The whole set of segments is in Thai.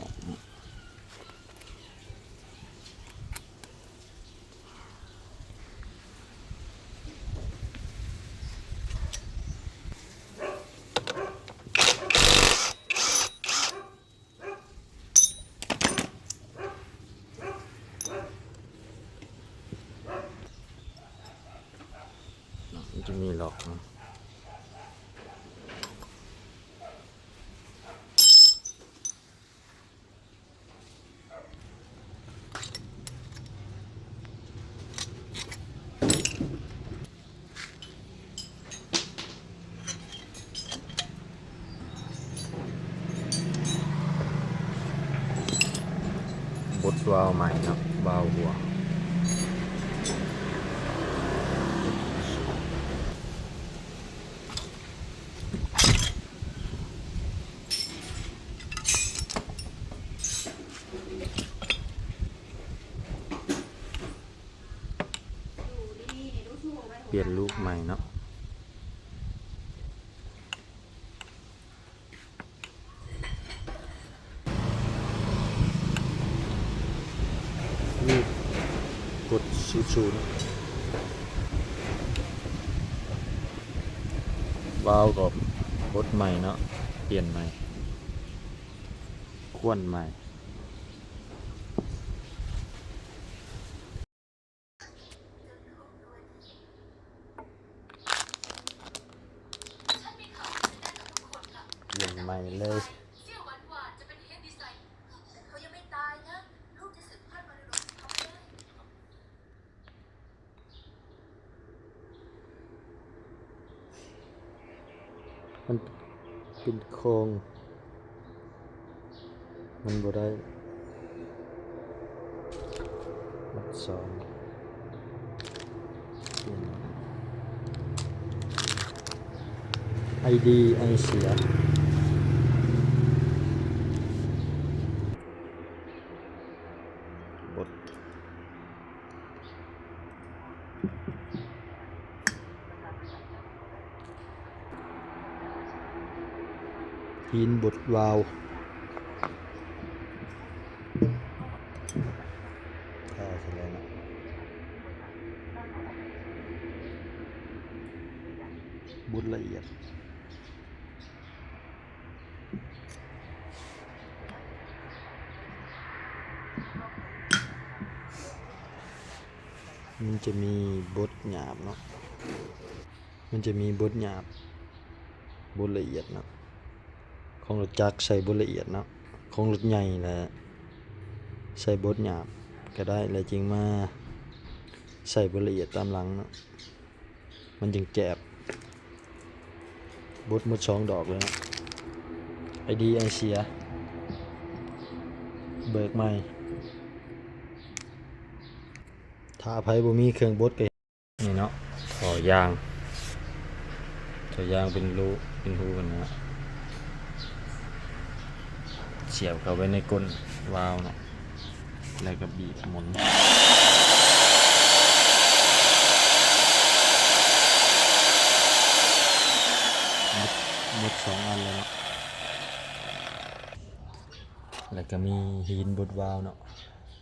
ออกมันจะมีหลอกนะบดวาล์วใหม่นะวาล์วหัวเปลี่ยนลูกใหม่เนาะลูกกด00วาล์วกับบดใหม่เนาะเปลี่ยนใหม่ควนใหม่เปลี่ยนใหม่เลยมันเป็นโครงมันบ่ได้มัดสองไอดีไอเสียบดหินบดวาล์วถ้าเสร็จแล้วนะบดละเอียดมันจะมีบดหยาบเนาะมันจะมีบดหยาบบดละเอียดเนาะของรถจักรใส่บดละเอียดเนาะของรถใหญ่แหละใส่บดหยาบก็ได้แล้วจริงมาใส่บดละเอียดตามหลังเนาะมันจึงแจบบดหมด2 ดอกเลยนะไอดีไอเสียเบิกใหม่ถ้าไผบ่มีเครื่องบดก็นี่เนาะต่อยางเป็นรูเป็นหูกันนะเสียบเข้าไปในก้นวาล์วเนาะแล้วก็บีบหมุนบด2 อันเลยเนาะแล้วก็มีหินบดวาล์วเนาะ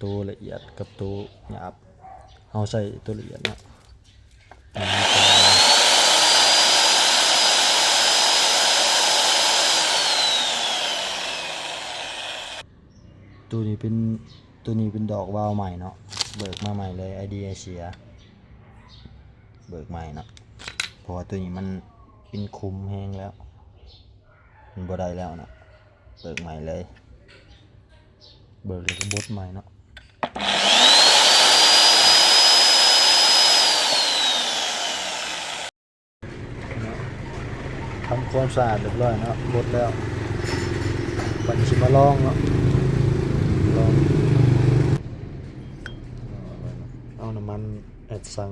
ตัวละเอียดกับตัวหยาบเอาใส่ตัวละเอียดเนาะตัวนี้เป็นดอกวาล์วใหม่เนาะเบิกมาใหม่เลยไอเดียเสียเบิกใหม่เนาะเพราะว่าตัวนี้มันเป็นคุมแห้งแล้วมันบ่ได้แล้วเนาะเบิกใหม่เลยเบิกแล้วก็บดใหม่เนาะทำความสะอาดเรียบร้อยเนาะบดแล้วปันชิมาลองเนาะลองเอาน้ำมันแอดซัง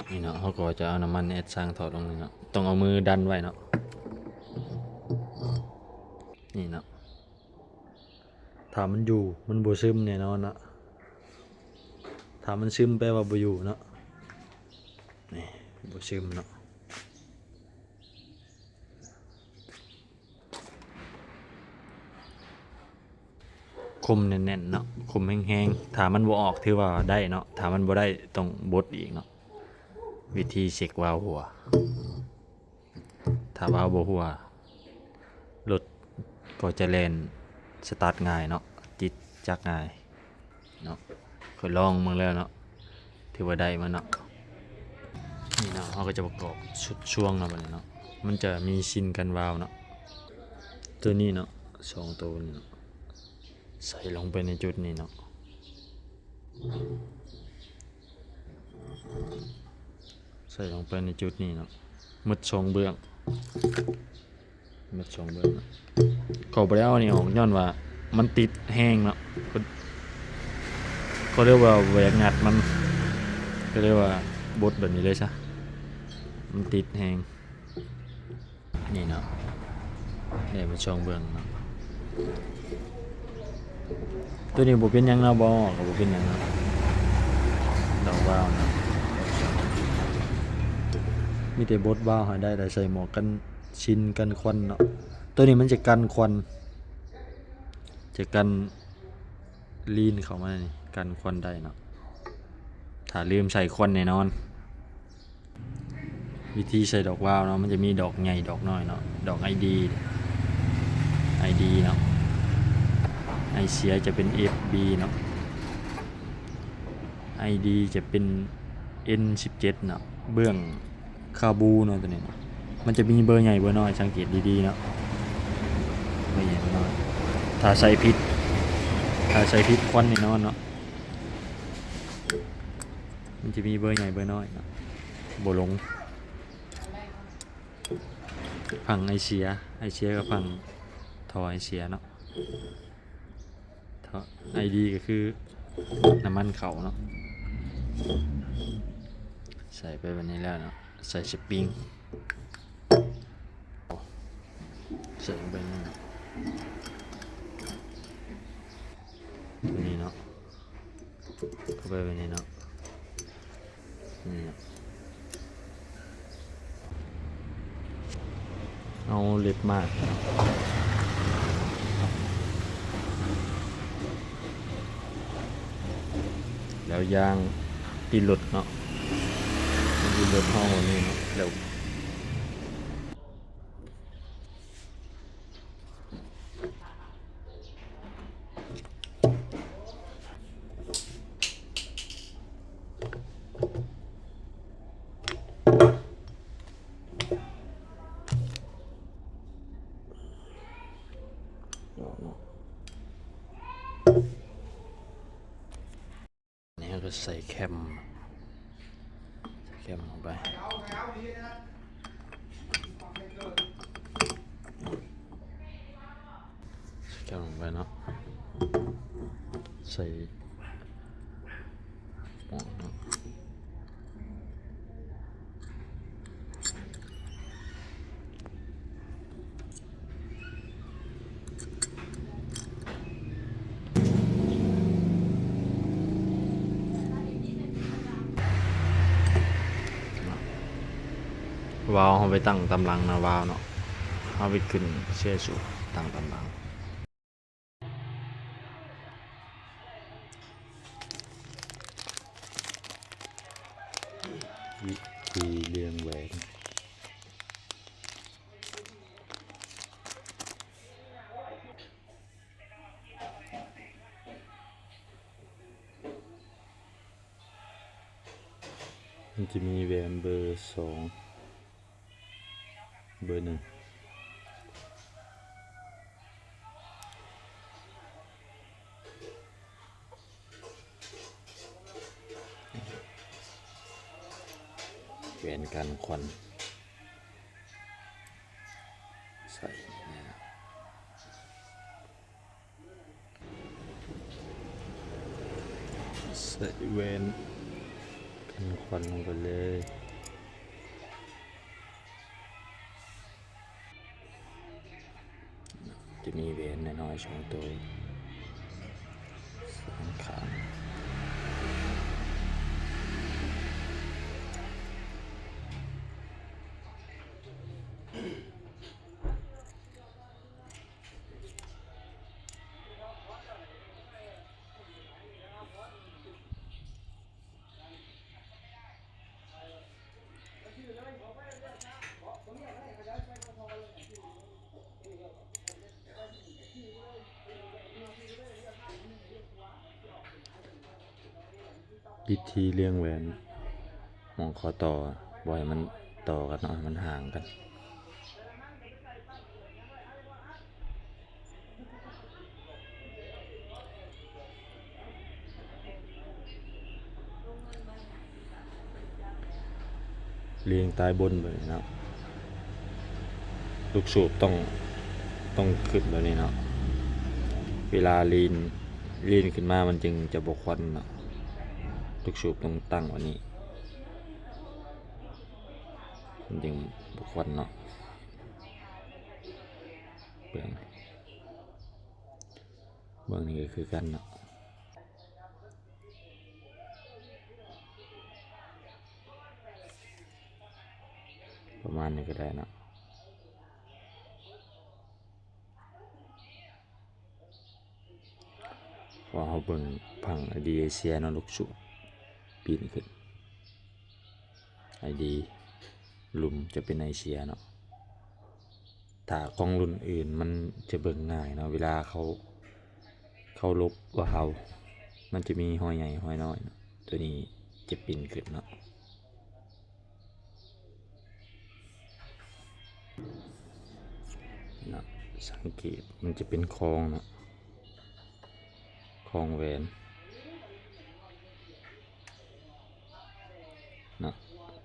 นี่เนาะเขาก็จะเอาน้ำมันแอดซังถอดลงนี่เนาะต้องเอามือดันไว้เนาะนี่เนาะถ้ามันอยู่มันบ่ซึมแน่นอนเนาะถ้ามันซึมแปลว่าบ่อยู่เนาะนี่บ่ซึมเนาะ มแน่นๆเนาะคมแห้งๆถ้ามันบ่ออกถือว่าได้เนาะถ้ามันบ่ได้ต้องบดอีกเนาะวิธีเช็ควาล์วหัวถ้าวาล์วบ่หัวรถก็จะแล่นสตาร์ทง่ายเนาะติดจักง่ายเนาะเคยลองมึงแล้วเนาะถือว่าได้มันเนาะนี่เนาะเราก็จะประกอบชุดช่วงเนาะบัดนี้เนาะมันจะมีชิ้นกันวาล์วเนาะตัวนี้เนาะ2ตัวนี้เนาะใส่ลงไปในจุดนี้เนาะใส่ลงไปในจุดนี้เนาะมัด2เบื้องมัด2เบื้องเนาะเขาบ่ได้เอานี่ออกย้อนว่ามันติดแห้งเนาะเขาเรียกว่าแหวกงัดมันก็เรียกว่าบดแบบนี้เลยซะมันติดแห้งนี่เนาะได้มา2เบื้องเนาะตัวนี้บ่เป็นหยังเนาะบ่ก็บ่เป็นหยังเนาะดอกวาวเนาะมีแต่บดวาวให้ได้แต่ใส่หมวกกันชินกันควันเนาะตัวนี้มันจะกันควันจะกันลีนเข้ามานี่กันควันได้เนาะถ้าลืมใส่ควันแน่นอนวิธีใส่ดอกวาวเนาะมันจะมีดอกใหญ่ดอกน้อยเนาะดอก ID เนาะไอเสียจะเป็น FB เนาะ ID จะเป็น N17 เนาะเบื้องคาบูเนาะตัวนี้เนาะมันจะมีเบอร์ใหญ่เบอร์น้อยสังเกตดีๆเนาะเบอร์ใหญ่เบอร์น้อยถ้าใส่ผิดควันแน่นอนเนาะมันจะมีเบอร์ใหญ่เบอร์น้อยเนาะบ่ลงพังไอเสียก็พังท่อไอเสียเนาะท่อ ID ก็คือน้ำมันเขาเนาะใส่ไปแบบนี้แล้วเนาะใส่สปริงใส่ลงไปนี่ตัวนี้เนาะเข้าไปแบบนี้เนาะนี่เอาเล็บมากแล้วยางตีหลุดเนาะตีหลุดห้องนี้เนาะแล้วนี่ก็ใส่แคมลงไปแคมลงไปเนาะใส่หมวกเนาะวาล์วเอาไปตั้งตำลังนะวาล์วเนาะเอาไปขึ้นเชื่อสูบตั้งตำลังวิธีเรียงแหวนมันจะมีแหวนเบอร์2เบอร์1แหวนกันควันใส่แหวนกันควันลงไปเลยจะมีแหวนน้อยๆ2ตัว2ข้าง วิธีเลี้ยงแหวนมองคอต่อบ่อยมันต่อกันเนาะมันห่างกันเลี้ยงใต้บนแบบนี้เนาะลูกสูบต้องขึ้นแบบนี้เนาะเวลาลีนขึ้นมามันจึงจะบกควันเนาะลูกสูบต้องตั้งวันนี้มันจึงบกควันเนาะเบื้องนี้ก็คือกันเนาะประมาณนี้ก็ได้เนาะพอเขาเบิ่งพังไอดีเอเชียเนาะลูกสูบปีนขึ้นไอดีลุมจะเป็นไอเชียเนาะถ้ากล้องรุ่นอื่นมันจะเบิ่งง่ายเนาะเวลาเขาลบว่าเขามันจะมีห้อยใหญ่ห้อยน้อยเนาะตัวนี้จะปีนขึ้นเนาะนะสังเกตมันจะเป็นคลองเนาะคลองแหวนนะ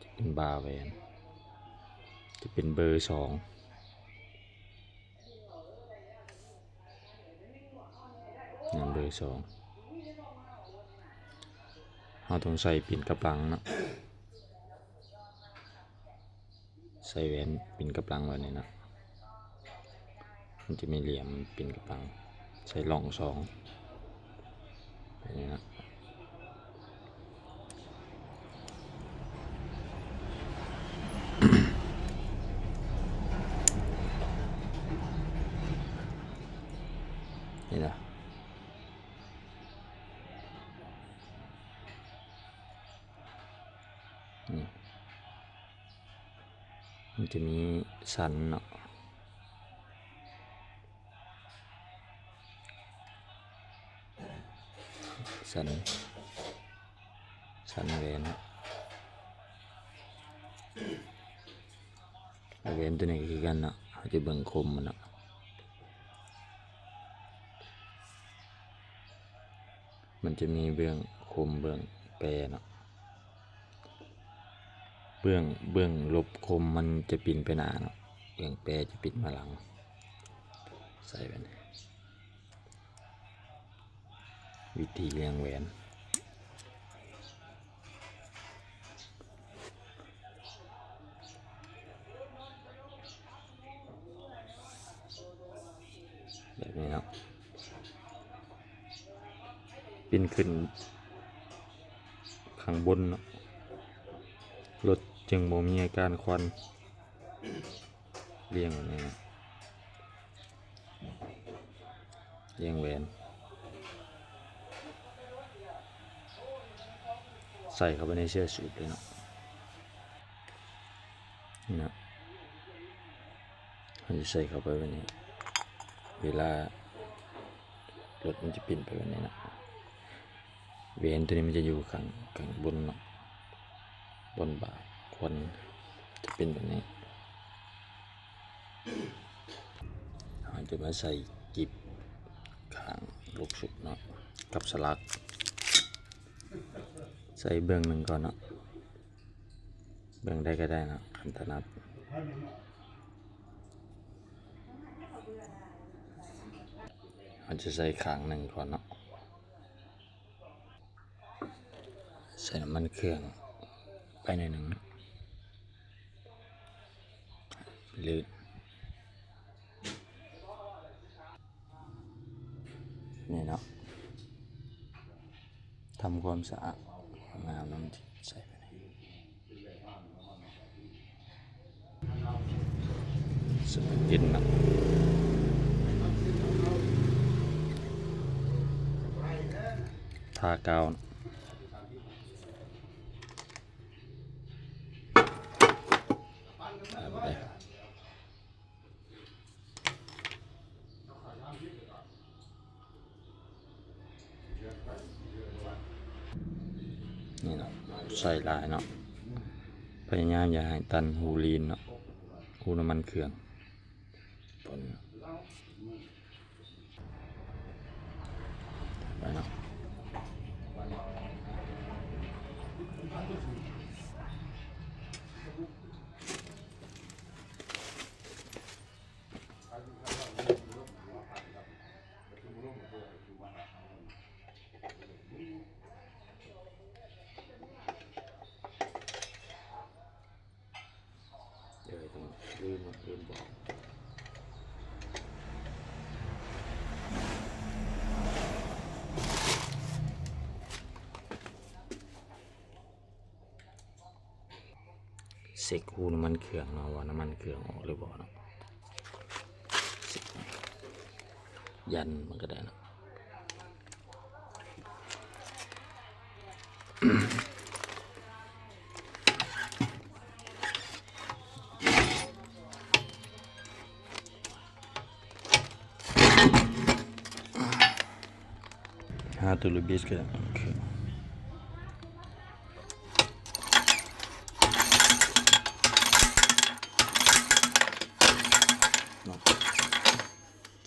จะเป็นบาแหวนจะเป็นเบอร์2นั่นเบอร์2เราต้องใส่ปิ่นกับหลังเนาะใส่แหวนปิ่นกับหลังไว้นี่เนาะมันจะมีเหลี่ยมปิ่นกับหลังใส่ร่อง2แบบนี้นะนี่นะนี่มันจะมีสันเนาะสันแหวนแหวนตัวนี้คือกันเนาะเขาจะเบิ่งคมมันเนาะมันจะมีเบื้องคมเบื้องแปรเนาะเบื้องลบคมมันจะปิ่นไปหน้าเนาะเบื้องแปรจะปิ่นมาหลังใส่ไปนี่วิธีเลี้ยงแหวนแบบนี้เนาะปิ่นขึ้นข้างบนเนาะรถจึงบ่มีอาการควันเลี้ยงแบบนี้นะเลี้ยงแหวนใส่เข้าไปในเสื้อสูทเลยเนาะนี่นะมันจะใส่เข้าไปแบบนี้เวลารถมันจะปิ่นไปแบบนี้นะแหวนตัวนี้มันจะอยู่ข้างบนเนาะบนบ่าควันจะเป็นแบบนี้เราจะมาใส่กิบข้างลูกสุดเนาะกับสลักใส่เบื้องหนึ่งก่อนเนาะเบื้องได้ก็ได้นะคันถนัดมันจะใส่ข้างหนึ่งก่อนเนาะใส่น้ำมันเครื่องไปหน่อยหนึ่งลื่นนี่เนาะทำความสะอาดงามน้ำใส่ไปสปกินเนาะทากาว ใส่หลายเนาะพยายามอย่าให้ตันหูลีนเนาะหูน้ำมันเครื่องผลไปเนาะเดี๋ยวต้องลืมบอกเซ็กหูน้ำมันเครื่องเนาะว่าน้ำมันเครื่องออกหรือเปล่าเนาะยันมันก็ได้เนาะหาตัวลูบิสก็คือ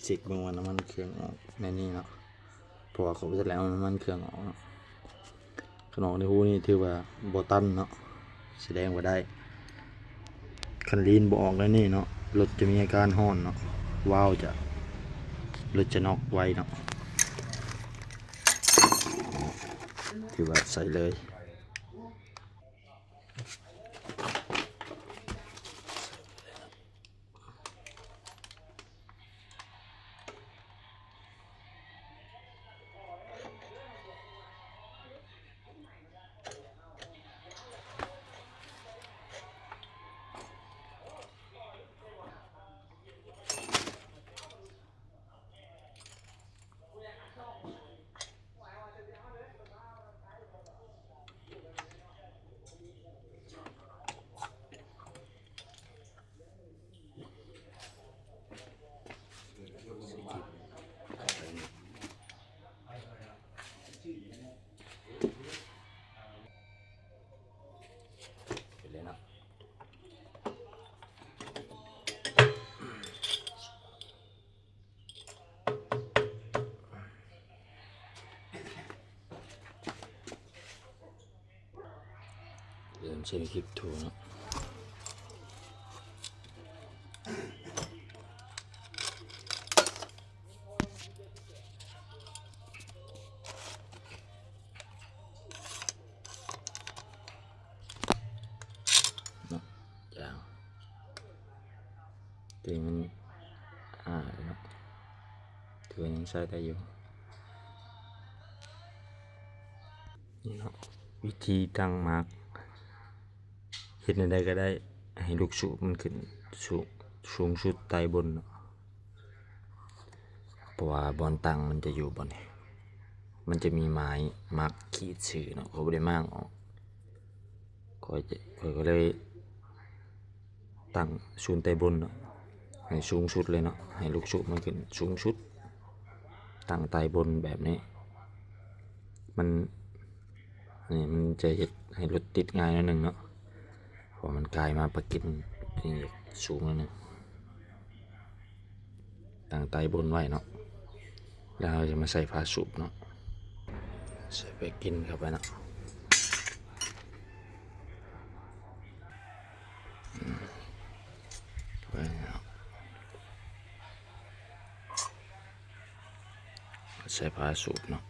เช็คเบิ่งว่าน้ำมันเครื่องออกในนี้เนาะเพราะว่าเขาจะแล้วน้ำมันเครื่องออกเนาะขนมในหูนี่ถือว่าบ่ตันเนาะแสดงว่าได้คันลีนบ่ออกแล้วนี่เนาะรถจะมีอาการฮ้อนเนาะว้าวจะรถจะน็อกไวเนาะถือว่าใส่เลยเริ่มใช้คลิปถูเนาะอย่างตัวมันเนาะถือว่ายังใช้ได้อยู่นี่เนาะวิธีตั้งมาร์กเห็นอะไรก็ได้ให้ลูกสูบมันขึ้นสูงสุดไต่บนเนาะเพราะว่าบอลตั้งมันจะอยู่บนนี้มันจะมีไม้มาร์กขีดชื่อเนาะเขาไม่ได้มากออกค่อยก็เลยตั้งศูนย์ไต่บนเนาะให้สูงสุดเลยเนาะให้ลูกสูบมันขึ้นสูงสุดตั้งไต่บนแบบนี้มันจะเห็นให้รถติดง่ายนิดนึงเนาะพอมันกลายมาประกินนี่สูงแล้วนึงตั้งไต่บนไว้เนาะแล้วเราจะมาใส่ฝาสูบเนาะใส่ไปกินเข้าไปเนาะไปเนาะใส่ฝาสูบเนาะ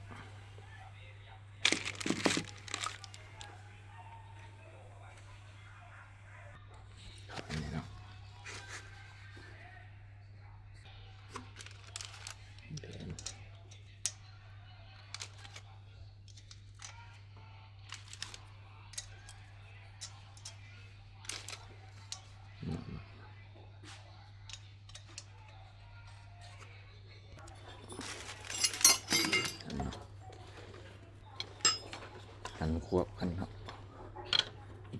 หันควบกันเนาะ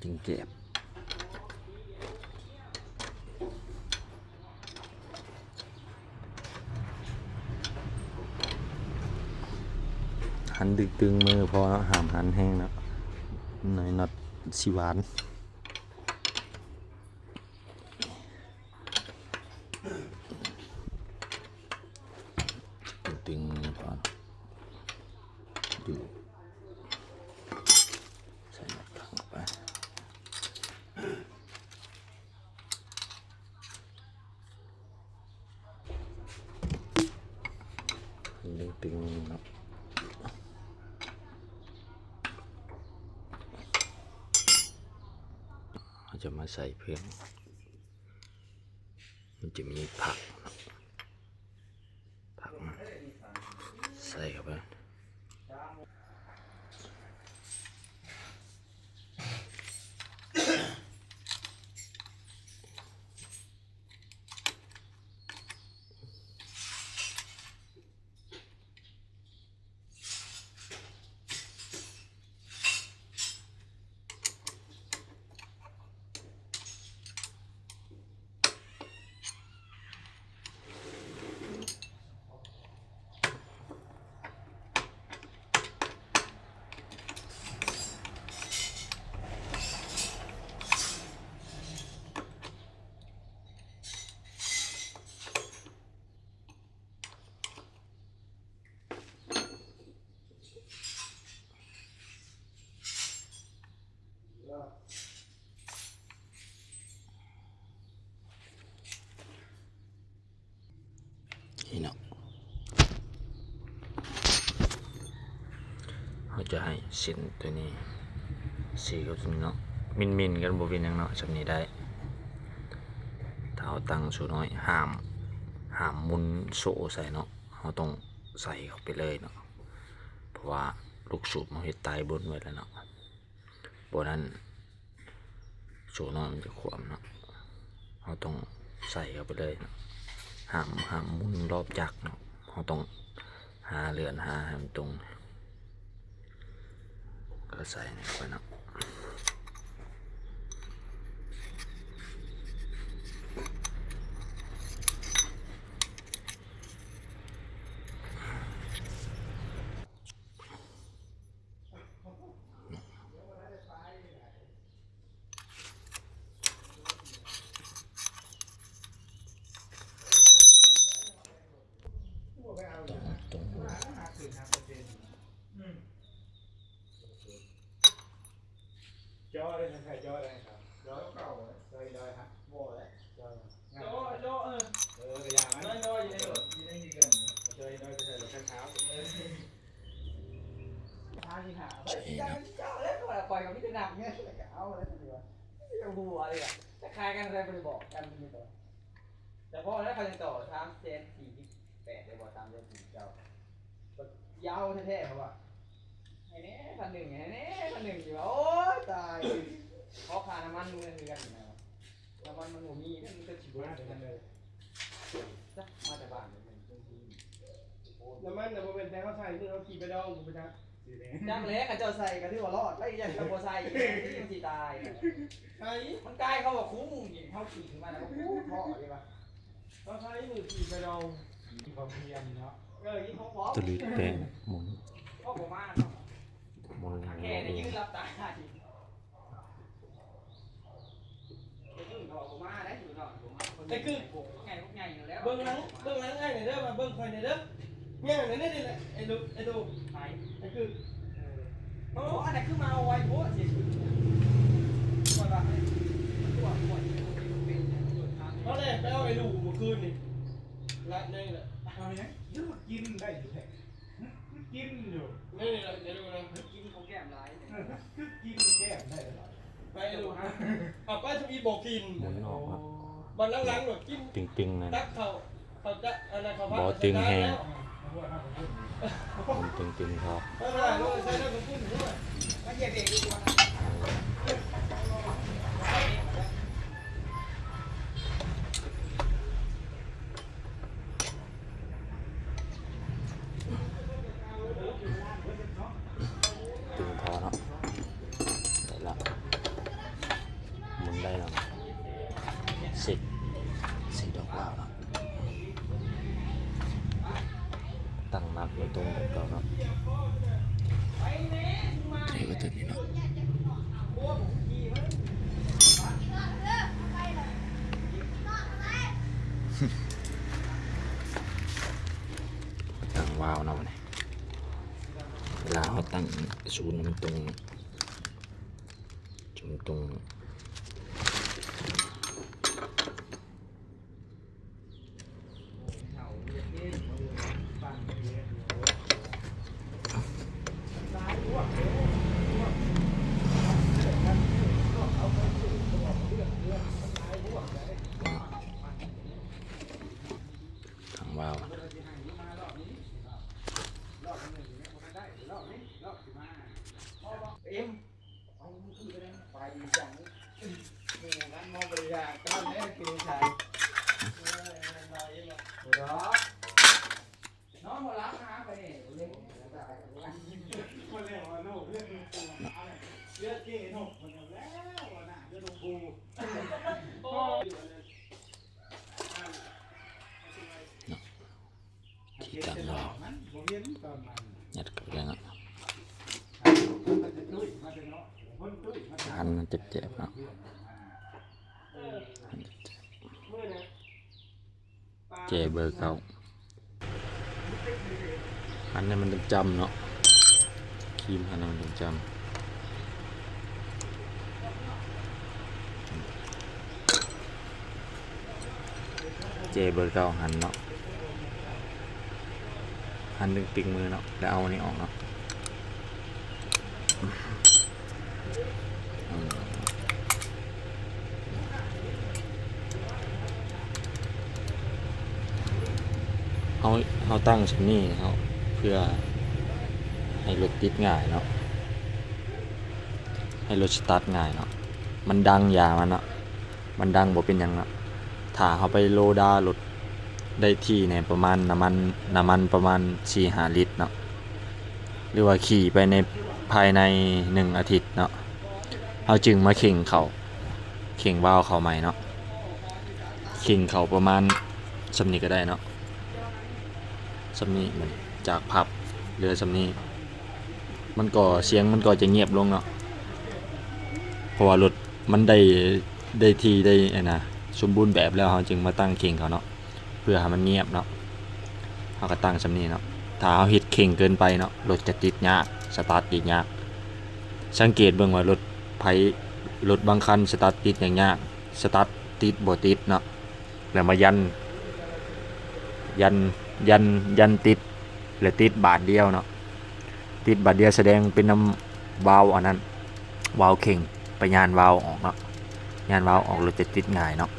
จึงเจ็บหันดึงมือพอเนาะห้ามหันแห้งเนาะ หน่อยน็อตสิหวานตึงๆก่อนดูใส่น็อตข้างไปตึงๆเนาะเราจะมาใส่เพื่อนมันจะมีผักเนาะผักนะใส่เข้าไปนี่เนาะเขาจะให้เส้นตัวนี้สีกับตัวนี้เนาะมินกันบ่เป็นหยังเนาะจำนี้ได้ถ้าเอาตั้งสูน้อยห้ามมุนโซ่ใส่เนาะเขาต้องใส่เข้าไปเลยเนาะเพราะว่าลูกสูบมันเฮ็ดตายบนไว้แล้วเนาะบ่นั้นโซ่น้อยมันจะขวมเนาะเขาต้องใส่เข้าไปเลยเนาะห้ามมุนรอบจักรเนาะเขาต้องหาเรือนหาให้มันตรงก็ใส่ไปเนาะตรงจอเลยใครจออะไรครับจอเก่าเลยฮะโม่เลยจอไปอย่างนั้นจออยู่ในรถอยู่ในที่กันจอไปใส่รถเช้าช้าที่หาเจ้าแล้วก็ปล่อยกับพี่จะหนักเนี่ยเอาอะไรกันดีวะจะบัวเลยอ่ะจะคลายกันอะไรไปบอกกันมีต่อแต่พอแล้วเขาจะต่อทางเซน48เลยบอกตามเรื่องเจ้ายาวแท้ๆเขาว่าไอ้เนี้ยคันหนึ่งอยู่โอ้ตายเพราะค่าน้ำมันมันเงินนะน้ำมันมันหมูมีมันก็ชิบะเลยจ้ะมาจากบ้านเลยน้ำมันแต่พอเป็นแทงเขาใส่เมื่อเราขี่ไปดองกูไปจ้ะจังเล็กเจ้าใส่กันที่ว่ารอดไล่ยังกับบัวใส่ที่ยังจีตายไอ้มันใกล้เขาบอกคุ้มกินเขาขี่ขึ้นมาแล้วก็คุ้มพ่อใช่ปะเขาใช้มือขี่ไปดองมีความเพียรเนาะยิ่งเขาพร้อม ตะลุยแป้งหมุน พ่อผมมาแค่ได้ยืนรับตาดิแต่คือพวกใหญ่อยู่แล้วเบิ้งหลังไอ้เนี่ยเด้อมาเบิ้งคอยเนี่ยเด้อเนี่ยเนี่ยนี่แหละไอ้ดูไอ้คือโอ้อันไหนคือมาเอาไว้โว้สิก่อนว่าเขาเลยไปเอาไอ้ดูเมื่อคืนนี่ละนี่แหละเอาไงยังมากินได้อยู่แท้กินอยู่นี่แหละเดี๋ยวดูนะกินของแก้มร้ายคือกินแก้มได้หรอไปดูฮะเอาไปทุกอีบอกกิน หมุนออกมา บอลล้างๆหนวดกิน ตึงๆนั่น ตักเขาจะอะไรเขา บ่ตึงแฮงตึงๆครับ ไม่เป็นไรใช้ได้ผมพูดด้วยมาเหยียบเบรกดีกว่าตึงพอเนาะได้ละหมุนได้แล้วสิดอกว่าวเนาะตั้งนักไว้ตรงแบบเก่าเนาะเทไว้ตัวนี้เนาะ บัวผมขี่มัน ตั้งวาล์วเนาะนี่เวลาเขาตั้งศูนย์มันตรงจุดตรงตั้งวาล์ว เอ็มเอาขึ้นไปเลยไปจังหมู่นั้นมองไปอย่างตอนนี้กินชายรอน้องมาล้างน้ำไปนี่เล่นคนเล่นว่าโน่เลือดเลือดเกย์โน่คนแล้วน่ะเลือดกูโอ้ ที่ตั้งวาล์วยัดเข้าไปเลยเนาะหันมันเจ็บๆเนาะเจเบอร์เก่าหันให้มันจำๆเนาะครีมหันให้มันจำเจเบอร์เก่าหันเนาะหันดึงปิงมือเนาะแล้วเอาอันนี้ออกเนาะเขาตั้งชั้นนี้เขาเพื่อให้รถติดง่ายเนาะให้รถสตาร์ทง่ายเนาะมันดังยามันเนาะมันดังบ่เป็นหยังเนาะถ้าเขาไปโลดารถได้ที่เนี่ยประมาณน้ำมันประมาณ 4-5 ลิตรเนาะหรือว่าขี่ไปในภายใน1 อาทิตย์เนาะเขาจึงมาเข่งวาล์วเข้าใหม่เนาะเข่งเข้าประมาณสำนี้ก็ได้เนาะสำนี้เหมือนจากพับเรือสำนี้มันก็เสียงมันก็จะเงียบลงเนาะเพราะว่ารถมันได้ทีได้นะสมบูรณ์แบบแล้วเขาจึงมาตั้งเข่งเขาเนาะเพื่อให้มันเงียบเนาะเขาก็ตั้งสำนี้เนาะถ้าเขาฮิตเข่งเกินไปเนาะรถจะติดยากสตาร์ทติดยากสังเกตเบิ่งว่ารถบางคันสตาร์ทติดอย่างยากสตาร์ทติดบ่ติดเนาะแล้วมายันติดและติดบาทเดียวเนาะติดบาทเดียวแสดงเป็นน้ำวาล์วอันนั้นวาล์วเข่งไปยานวาล์วออกเนาะยานวาล์วออกรถจะติดง่ายเนาะ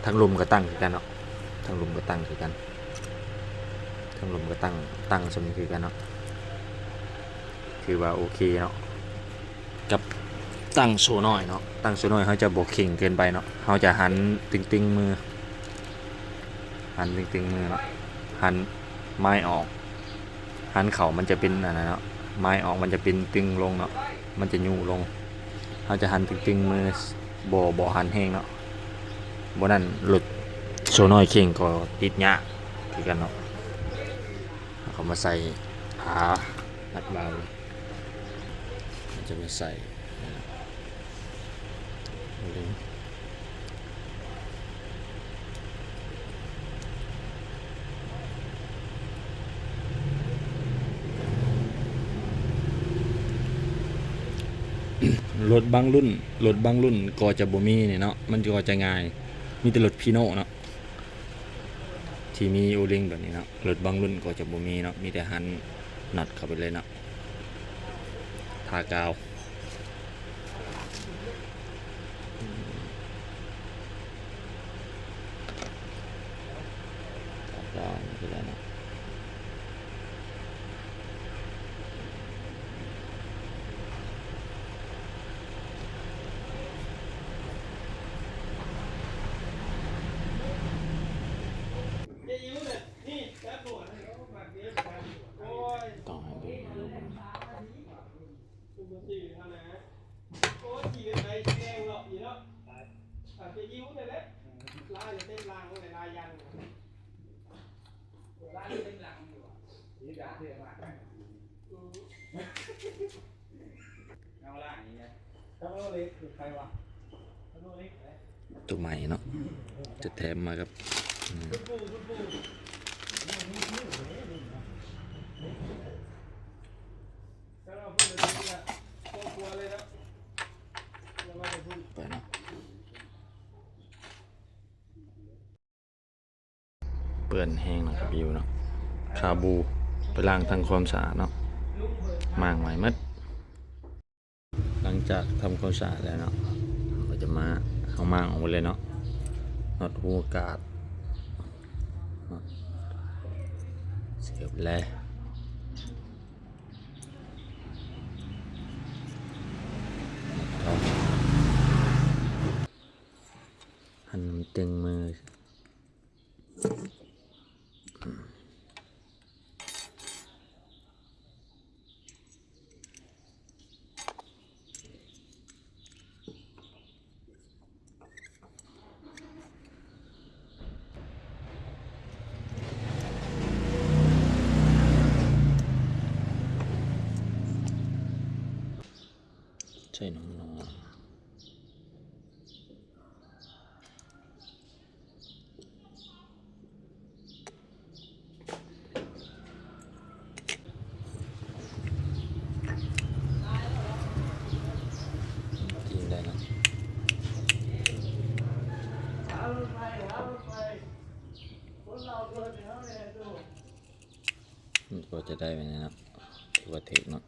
ทั้งลมก็ตั้งคือกันเนาะทั้งลมก็ตั้งคือกันทั้งลมก็ตั้งสมคือกันเนาะคือว่าโอเคเนาะกับตั้งโซน้อยเนาะตั้งโซน้อยเขาจะบกเข่งเกินไปเนาะเขาจะหันตึงมือหันตึงมือเนาะหันไม้ออกหันเข่ามันจะเป็นอะไรเนาะไม้ออกมันจะเป็นตึงลงเนาะมันจะยู่ลงเขาจะหันตึงมือบ่หันแห้งเนาะบ่นั่นหลุดโซน้อยเข่งก็ติดยากคือกันเนาะเขามาใส่หานัดเบามันจะมาใส่รถบางรุ่นก็จะบ่มีเนี่ยเนาะมันก็จะง่ายมีแต่รถพีโน่เนาะที่มีโอลิงแบบนี้เนาะรถบางรุ่นก็จะบ่มีเนาะมีแต่หันน็อตเข้าไปเลยเนาะทากาวนี่ก็ได้เนาะต้องให้เบิ่งรูปมัน ถ้าโลเล็กคือใครวะถ้าโลเล็กไหน ตัวใหม่เนาะจะแถมมากับอืม คุณปู่ถ้าเราพูดแบบนี้นะกลัวเลยนะเราไม่ได้พูด ไปเนาะเปื้อนแห้งเนาะกับบิวเนาะคาบูไปล้างทำความสะอาดเนาะมางไว้หมัดหลังจากทำความสะอาดแล้วเนาะเราจะมาเอามางออกมาเลยเนาะน็อตหูอากาศน็อตเสียบแล้วหันมันตึงมือใช่น้องๆกินได้เนาะ เอารถไฟคนเราเกินแล้วเนี่ยดู มันก็จะได้ไปนะครับถือว่าถึกเนาะ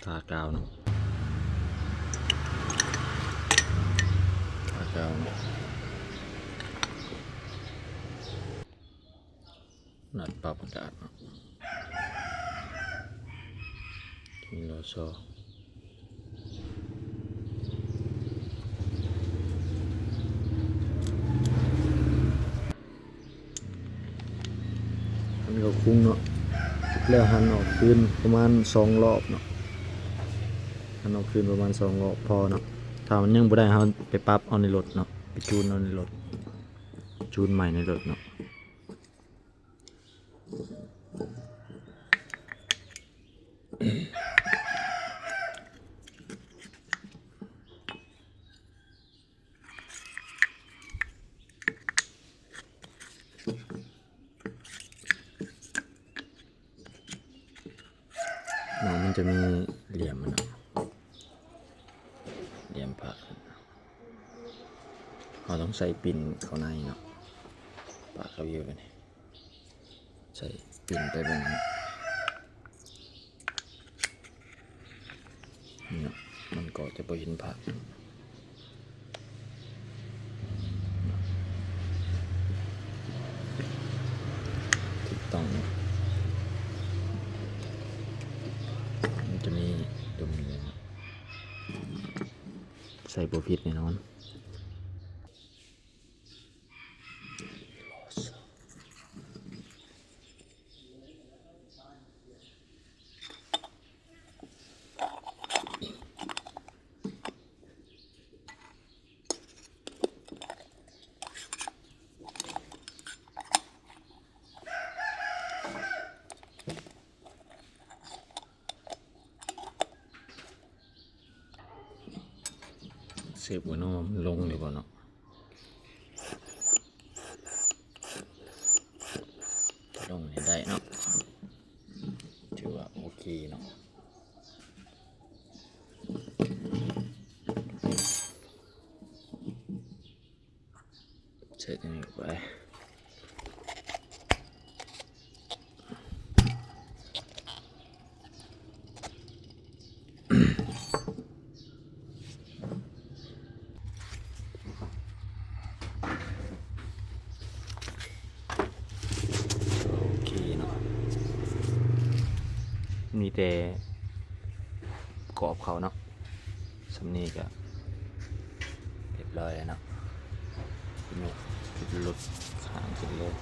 ทากาวเนาะทากาวเนาะนัดปรับอากาศเนาะมีโลโซมันก็คุ้งเนาะแล้วหันออกคืนประมาณ2 รอบเนาะหันออกคืนประมาณ2 รอบพอเนาะถ้ามันยังบ่ได้เราไปปรับเอาในรถเนาะไปจูนเอาในรถจูนใหม่ในรถเนาะเนาะมันจะมีเหลี่ยมมันเนาะเหลี่ยมผักเราต้องใส่ปิ่นเข้าในเนาะปากเขาเยอะไปนี่ใส่ปิ่นไปบนนั้นนี่เนาะมันก็จะบ่เห็นผักถูกต้องเนาะมันจะมีตรงนี้เนาะใส่โปรฟิตแน่นอนเสียบหัวเนาะมันลงเลยบ่เนาะลงนี่ได้เนาะถือว่าโอเคเนาะใส่ตรงนี้ไปโอเคเนาะมีแต่กรอบเขาเนาะสำนีก็เรียบร้อยแล้วเนาะขึ้นรถขางขึ้นเลย